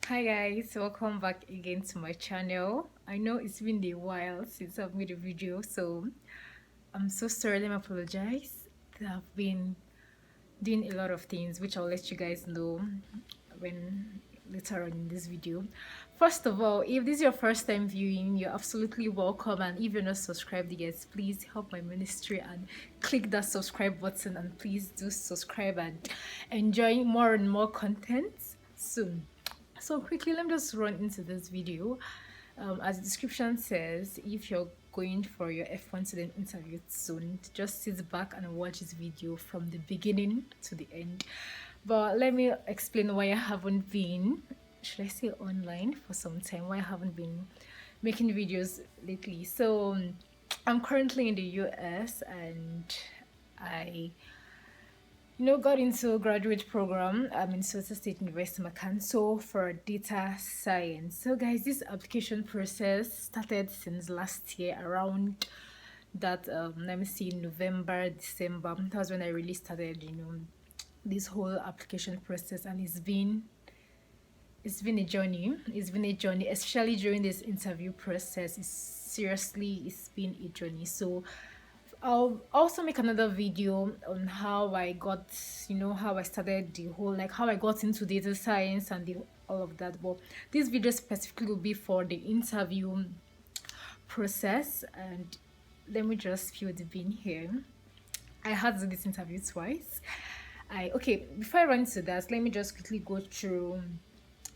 Hi guys, welcome back again to my channel. I know it's been a while since I've made a video, so I'm so sorry. Let me apologize. I've been doing a lot of things, which I'll let you guys know when later on in this video. First of all, if this is your first time viewing, you're absolutely welcome, and if you're not subscribed yet, please help my ministry and click that subscribe button, and please do subscribe and enjoy more and more content soon. So quickly, let me just run into this video. As the description says, if you're going for your F1 student interview soon, just sit back and watch this video from the beginning to the end. But let me explain why I haven't been, should I say online for some time, why I haven't been making videos lately. So I'm currently in the US, and I got into a graduate program. I'm in Sosa State University, Macanso, for data science. So, guys, this application process started since last year, around that, let me see, November, December. That was when I really started, this whole application process, and it's been a journey. It's been a journey, especially during this interview process. It's been a journey. So I'll also make another video on how I got, how I started the whole, like how I got into data science and all of that. But this video specifically will be for the interview process. And let me just fill the bin here. I had to do this interview twice. Okay, before I run into that, let me just quickly go through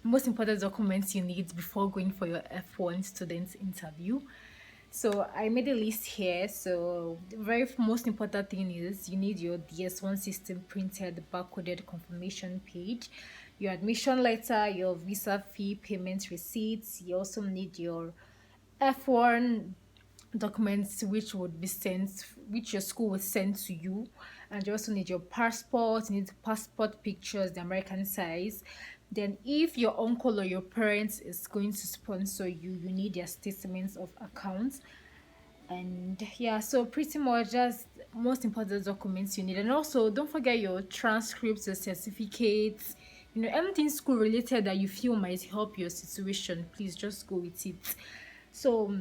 most important documents you need before going for your F1 student interview. So I made a list here. So the very most important thing is you need your DS1 system printed barcoded confirmation page, your admission letter, your visa fee payment receipts. You also need your F1 documents which your school would send to you, and you also need your passport. You need passport pictures, the American size. Then if your uncle or your parents is going to sponsor you, you need their statements of accounts. And yeah, so pretty much just most important documents you need. And also don't forget your transcripts, your certificates, anything school related that you feel might help your situation. Please just go with it. So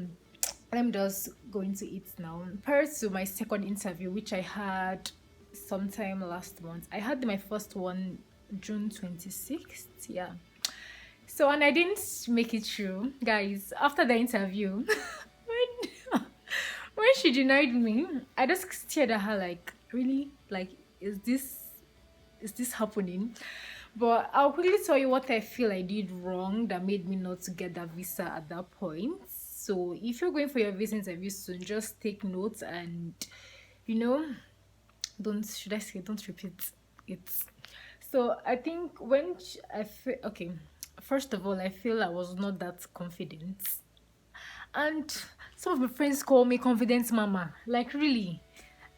let me just go into it now. Prior to my second interview, which I had sometime last month, I had my first one June 26th. Yeah. So, and I didn't make it through, guys. After the interview, when she denied me, I just stared at her like, really? Like, is this happening? But I'll quickly tell you what I feel I did wrong that made me not to get that visa at that point. So if you're going for your visa interview soon, just take notes and don't repeat it. So I think I feel okay. First of all, I feel I was not that confident, and some of my friends call me confident mama. Like, really,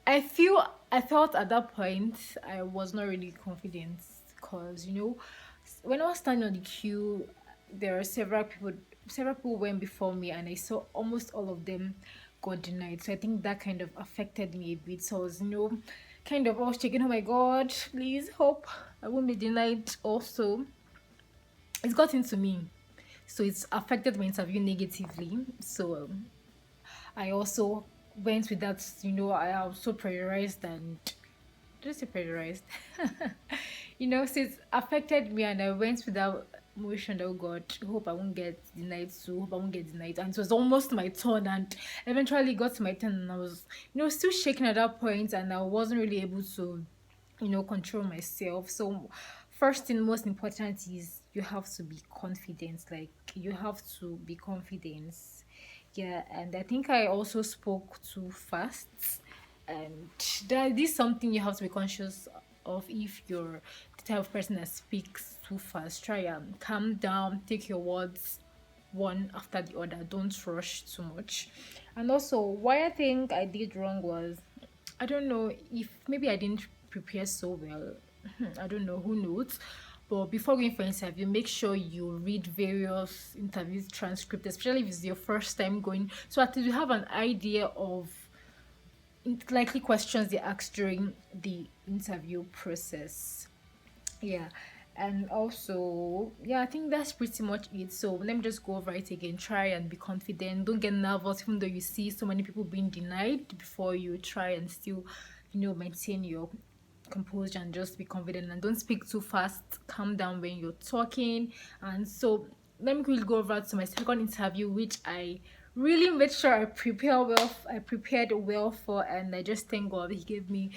I felt at that point I was not really confident, because when I was standing on the queue, there are several people went before me, and I saw almost all of them got denied. So I think that kind of affected me a bit. So I was kind of, I was checking, oh my god, please hope I won't be denied. Also, it's got into me, so it's affected my interview negatively. So I also went with that. I also prioritized, and just say prioritized. So it's affected me, and I went with that motion that, oh god, hope I won't get denied. So hope I won't get denied. And it was almost my turn, and eventually got to my turn, and I was still shaking at that point, and I wasn't really able to control myself. So first thing, most important, is you have to be confident. Like, you have to be confident. Yeah. And I think I also spoke too fast, and that is something you have to be conscious of. If you're the type of person that speaks too fast, try and calm down, take your words one after the other, don't rush too much. And also, why I think I did wrong was, I don't know, if maybe I didn't prepare so well. I don't know, who knows. But before going for interview, make sure you read various interview transcripts, especially if it's your first time going, so at least you have an idea of likely questions they ask during the interview process. Yeah. And also, yeah, I think that's pretty much it. So let me just go over it again. Try and be confident. Don't get nervous, even though you see so many people being denied. Before you try and still, maintain your composure and just be confident, and don't speak too fast. Calm down when you're talking. And so let me quickly go over to my second interview, which I really made sure I prepared well for, and I just thank God he gave me,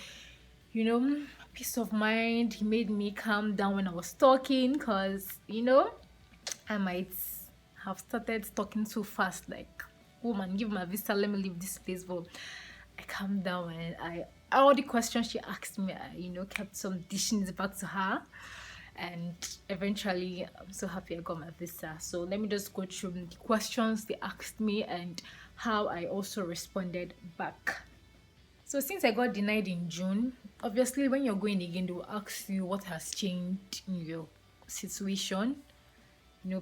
peace of mind. He made me calm down when I was talking, because I might have started talking too fast, like, woman, give my visa, let me leave this place. But I calmed down, and I all the questions she asked me, I kept some dishing it back to her. And eventually, I'm so happy I got my visa. So let me just go through the questions they asked me and how I also responded back. So since I got denied in June, obviously when you're going again, they will ask you what has changed in your situation.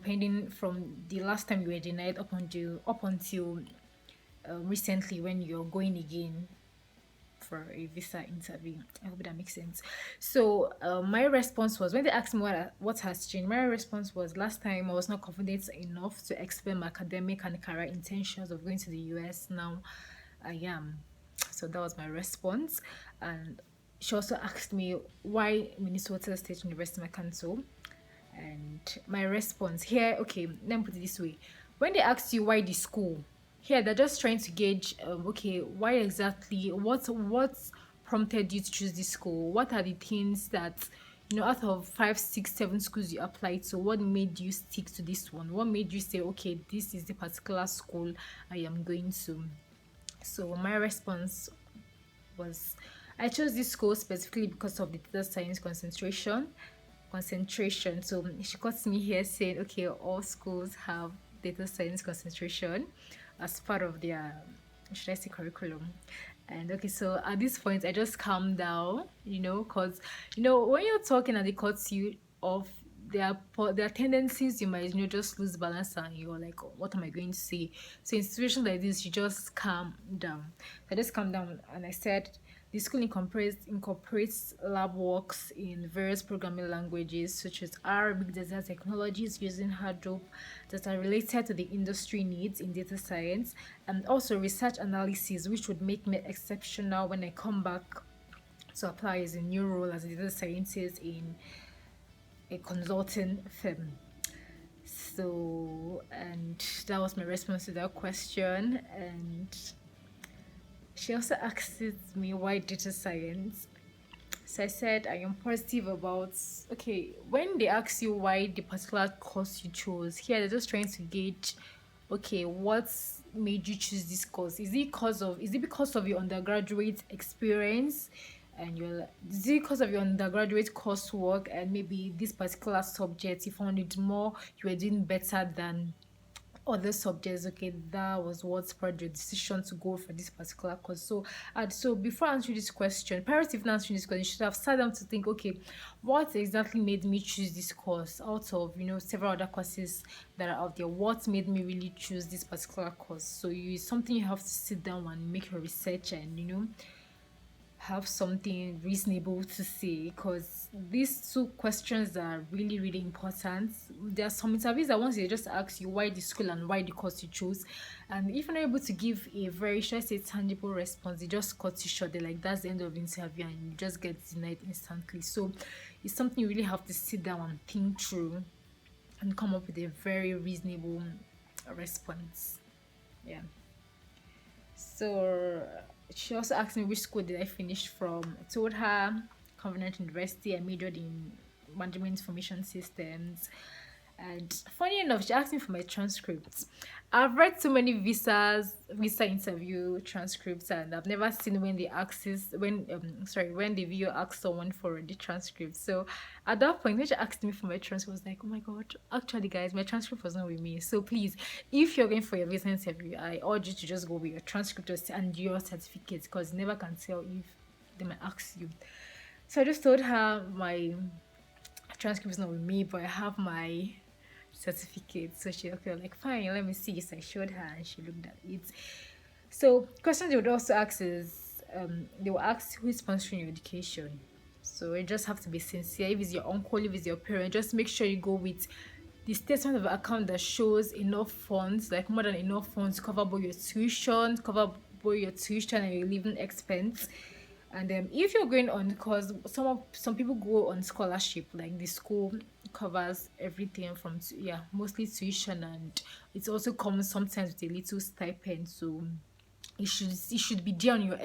Pending from the last time you were denied up until recently when you're going again for a visa interview. I hope that makes sense. So my response was, when they asked me what has changed, my response was, last time I was not confident enough to explain my academic and career intentions of going to the US. Now I am. So that was my response. And she also asked me why Minnesota State University Mercantile. And my response here, okay, let me put it this way. When they ask you why the school, here they're just trying to gauge, okay, why exactly, what prompted you to choose this school? What are the things that, out of 5, 6, 7 schools you applied to, what made you stick to this one? What made you say, okay, this is the particular school I am going to? So my response was, I chose this school specifically because of the data science concentration. So she got me here saying, okay, all schools have data science concentration as part of their, should I say, curriculum. And okay, so at this point I just calmed down, because when you're talking and they cut you off, there are tendencies you might just lose balance, and you're like, "Oh, what am I going to say?" So in situations like this, you just calm down. I just calmed down and I said, the school incorporates lab works in various programming languages such as R, big data technologies using Hadoop that are related to the industry needs in data science, and also research analysis, which would make me exceptional when I come back to apply as a new role as a data scientist in a consulting firm. So, and that was my response to that question. And she also asked me why data science. So I said I am positive about, okay, when they ask you why the particular course you chose, here they're just trying to gauge, okay, what made you choose this course? Is it because of your undergraduate experience, and is it because of your undergraduate coursework, and maybe this particular subject you found it more, you were doing better than other subjects? Okay, that was what spurred your decision to go for this particular course. So before answering this question, prior to even answering this question, you should have sat down to think, okay, what exactly made me choose this course out of several other courses that are out there? What made me really choose this particular course? So something you have to sit down and make your research, and have something reasonable to say, because these two questions are really, really important. There are some interviews that once they just ask you why the school and why the course you chose, and if you're not able to give a very, should I say, tangible response, they just cut you short. They're like, that's the end of the interview, and you just get denied instantly. So it's something you really have to sit down and think through and come up with a very reasonable response. Yeah. So she also asked me which school did I finish from. I told her Covenant University. I majored in management information systems. And funny enough, she asked me for my transcripts. I've read so many visa interview transcripts, and I've never seen when when the video asks someone for the transcript. So at that point, when she asked me for my transcript, I was like, oh my god, actually guys, my transcript was not with me. So please, if you're going for your visa interview, I urge you to just go with your transcript and your certificate, because you never can tell if they might ask you. So I just told her my transcript is not with me, but I have my certificate. So she, okay, like, fine, let me see. So I showed her and she looked at it. So questions they would also ask is, they will ask who is sponsoring your education. So you just have to be sincere. If it's your uncle, if it's your parent, just make sure you go with the statement of account that shows enough funds, like more than enough funds to cover both your tuition, and your living expense. And if you're going on, because some people go on scholarship, like the school covers everything from yeah, mostly tuition, and it also comes sometimes with a little stipend. So it should be there on your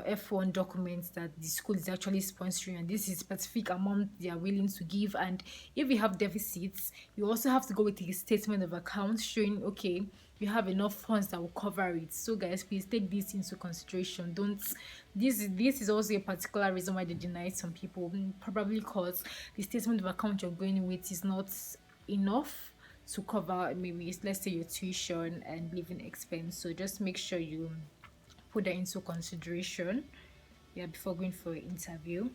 F-1 documents that the school is actually sponsoring, and this is specific amount they are willing to give. And if you have deficits, you also have to go with a statement of accounts showing, okay, you have enough funds that will cover it. So guys, please take this into consideration. Don't this is also a particular reason why they deny some people, probably because the statement of account you're going with is not enough to cover, maybe let's say your tuition and living expense. So just make sure you put that into consideration, yeah, before going for an interview.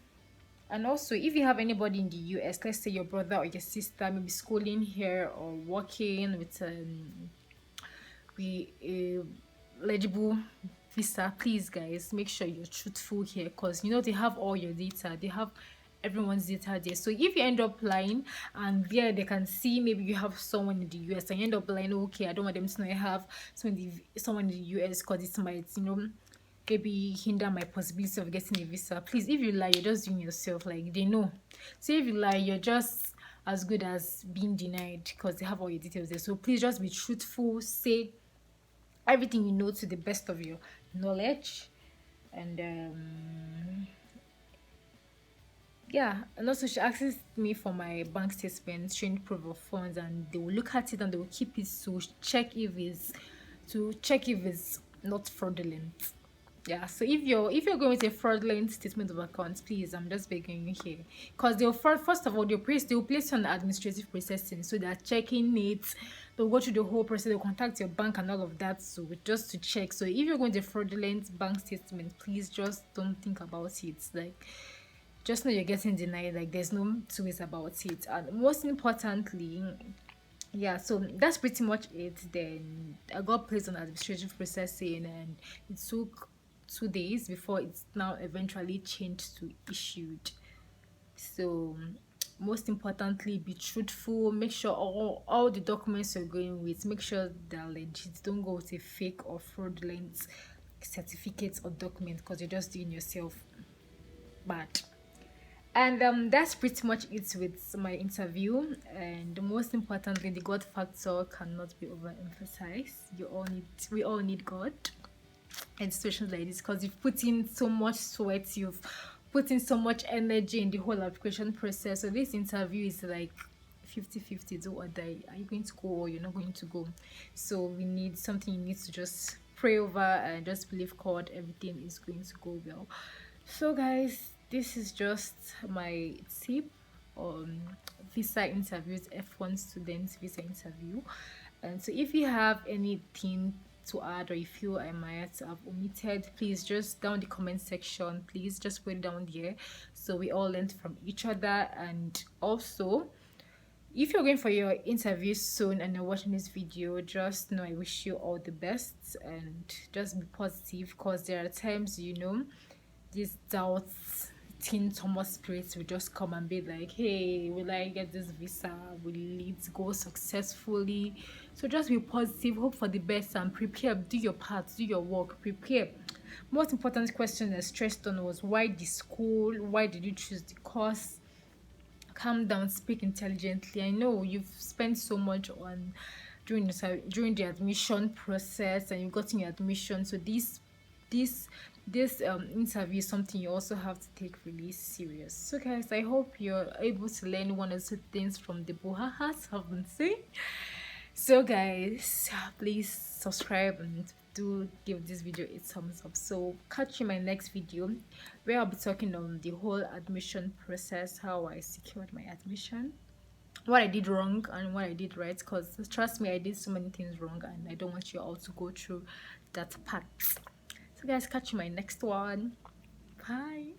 And also, if you have anybody in the US, let's say your brother or your sister, maybe schooling here or working with a legible visa, please guys, make sure you're truthful here, because you know they have all your data, they have everyone's data there. So if you end up lying, and there they can see maybe you have someone in the US, and you end up lying, okay, I don't want them to know I have someone in the US, because it might, maybe hinder my possibility of getting a visa. Please, if you lie, you're just doing yourself, like they know. So if you lie, you're just as good as being denied, because they have all your details there. So please just be truthful, say everything you know to the best of your knowledge. And yeah, and also she asked me for my bank statement showing proof of funds, and they will look at it and they will keep it to check if it's not fraudulent. Yeah, so if you're going with a fraudulent statement of accounts, please, I'm just begging you here, because first of all they'll place you on administrative processing, so they're checking it. They'll go through the whole process, they'll contact your bank and all of that, so just to check. So if you're going to fraudulent bank statement, please just don't think about it. Like, just know you're getting denied. Like, there's no two ways about it. And most importantly, yeah, so that's pretty much it. Then I got placed on administrative processing, and it took 2 days before it's now eventually changed to issued. So most importantly, be truthful. Make sure all the documents you're going with, make sure they're legit. Don't go with a fake or fraudulent certificates or documents, because you're just doing yourself bad. And that's pretty much it with my interview. And most importantly, the God factor cannot be overemphasized. We all need God in situations like this, because you've put in so much sweat, you've put in so much energy in the whole application process. So this interview is like 50-50, do or die. Are you going to go or you're not going to go? So we need something you need to just pray over and just believe God everything is going to go well. So guys, this is just my tip on visa interviews, F-1 students visa interview. And so if you have anything to add, or if you feel I might have omitted, please just down the comment section, please just put it down there, so we all learn from each other. And also, if you're going for your interview soon and you're watching this video, just know I wish you all the best, and just be positive, because there are times, these doubts, teen Thomas spirits will just come and be like, hey, will I get this visa? Will it go successfully? So just be positive, hope for the best, and prepare. Do your part, do your work, prepare. Most important question I stressed on was, why the school? Why did you choose the course? Calm down, speak intelligently. I know you've spent so much on during the admission process, and you've gotten your admission. So this interview is something you also have to take really serious. So guys, I hope you're able to learn one or two things from the buhahas I've been saying. So guys, please subscribe and do give this video a thumbs up. So catch you in my next video, where I'll be talking on the whole admission process, how I secured my admission, what I did wrong and what I did right, because trust me, I did so many things wrong, and I don't want you all to go through that part. So guys, catch you in my next one. Bye.